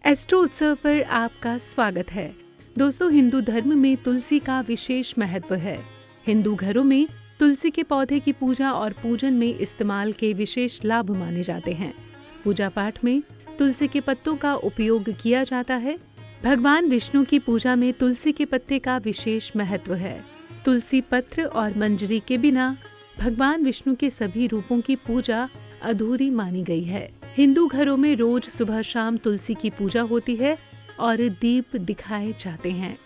Astro उत्सव पर आपका स्वागत है। दोस्तों, हिंदू धर्म में तुलसी का विशेष महत्व है। हिंदू घरों में तुलसी के पौधे की पूजा और पूजन में इस्तेमाल के विशेष लाभ माने जाते हैं। पूजा पाठ में तुलसी के पत्तों का उपयोग किया जाता है। भगवान विष्णु की पूजा में तुलसी के पत्ते का विशेष महत्व है। तुलसी पत्र और मंजरी के बिना भगवान विष्णु के सभी रूपों की पूजा अधूरी मानी गई है। हिंदू घरों में रोज सुबह शाम तुलसी की पूजा होती है और दीप दिखाए जाते हैं।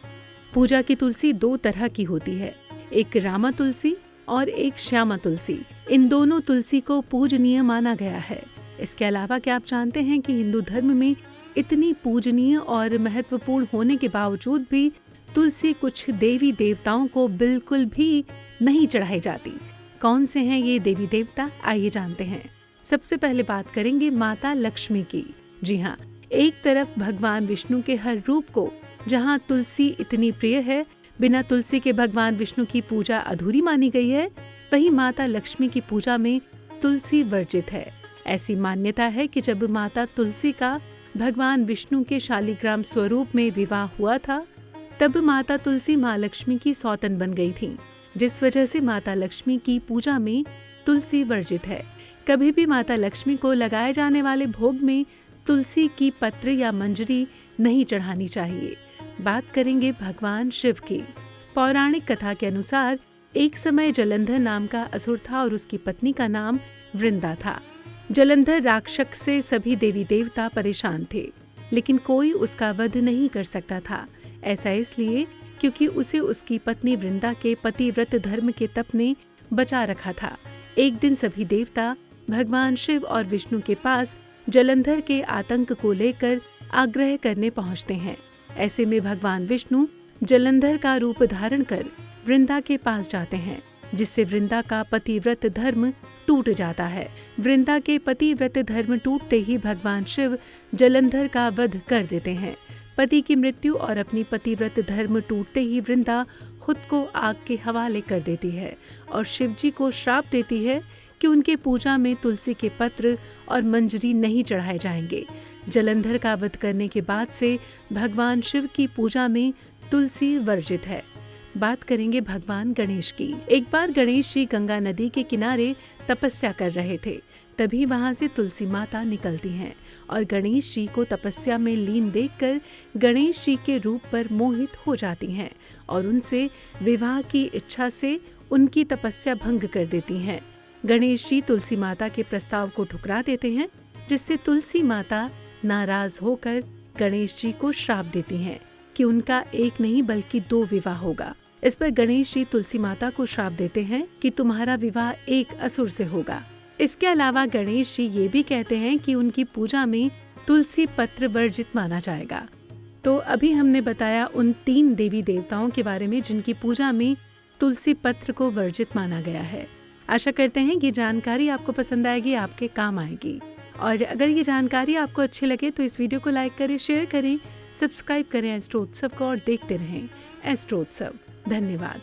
पूजा की तुलसी दो तरह की होती है, एक रामा तुलसी और एक श्यामा तुलसी। इन दोनों तुलसी को पूजनीय माना गया है। इसके अलावा क्या आप जानते हैं कि हिंदू धर्म में इतनी पूजनीय और महत्वपूर्ण होने के बावजूद भी तुलसी कुछ देवी देवताओं को बिल्कुल भी नहीं चढ़ाई जाती। कौन से हैं ये देवी देवता, आइए जानते हैं। सबसे पहले बात करेंगे माता लक्ष्मी की। जी हाँ, एक तरफ भगवान विष्णु के हर रूप को जहाँ तुलसी इतनी प्रिय है, बिना तुलसी के भगवान विष्णु की पूजा अधूरी मानी गई है, वहीं माता लक्ष्मी की पूजा में तुलसी वर्जित है। ऐसी मान्यता है कि जब माता तुलसी का भगवान विष्णु के शालिग्राम स्वरूप में विवाह हुआ था, तब माता तुलसी माँ लक्ष्मी की सौतन बन गई थी, जिस वजह से माता लक्ष्मी की पूजा में तुलसी वर्जित है। कभी भी माता लक्ष्मी को लगाए जाने वाले भोग में तुलसी की पत्र या मंजरी नहीं चढ़ानी चाहिए। बात करेंगे भगवान शिव की। पौराणिक कथा के अनुसार एक समय जलंधर नाम का असुर था और उसकी पत्नी का नाम वृंदा था। जलंधर राक्षस से सभी देवी देवता परेशान थे, लेकिन कोई उसका वध नहीं कर सकता था। ऐसा इसलिए क्योंकि उसे उसकी पत्नी वृंदा के पतिव्रत धर्म के तप ने बचा रखा था। एक दिन सभी देवता भगवान शिव और विष्णु के पास जलंधर के आतंक को लेकर आग्रह करने पहुंचते हैं। ऐसे में भगवान विष्णु जलंधर का रूप धारण कर वृंदा के पास जाते हैं, जिससे वृंदा का पतिव्रत धर्म टूट जाता है। वृंदा के पतिव्रत धर्म टूटते ही भगवान शिव जलंधर का वध कर देते हैं। पति की मृत्यु और अपनी पतिव्रत धर्म टूटते ही वृंदा खुद को आग के हवाले कर देती है और शिव जी को श्राप देती है कि उनके पूजा में तुलसी के पत्र और मंजरी नहीं चढ़ाए जाएंगे। जलंधर का वध करने के बाद से भगवान शिव की पूजा में तुलसी वर्जित है। बात करेंगे भगवान गणेश की। एक बार गणेश जी गंगा नदी के किनारे तपस्या कर रहे थे, तभी वहां से तुलसी माता निकलती हैं और गणेश जी को तपस्या में लीन देखकर गणेश जी के रूप पर मोहित हो जाती हैं और उनसे विवाह की इच्छा से उनकी तपस्या भंग कर देती हैं। गणेश जी तुलसी माता के प्रस्ताव को ठुकरा देते हैं, जिससे तुलसी माता नाराज होकर गणेश जी को श्राप देती हैं कि उनका एक नहीं बल्कि 2 विवाह होगा। इस पर गणेश जी तुलसी माता को श्राप देते हैं कि तुम्हारा विवाह एक असुर से होगा। इसके अलावा गणेश जी ये भी कहते हैं कि उनकी पूजा में तुलसी पत्र वर्जित माना जाएगा। तो अभी हमने बताया उन 3 देवी देवताओं के बारे में जिनकी पूजा में तुलसी पत्र को वर्जित माना गया है। आशा करते हैं कि जानकारी आपको पसंद आएगी, आपके काम आएगी। और अगर ये जानकारी आपको अच्छी लगे तो इस वीडियो को लाइक करें, शेयर करें, सब्सक्राइब करें एस्ट्रो उत्सव को और देखते रहें एस्ट्रो उत्सव। धन्यवाद।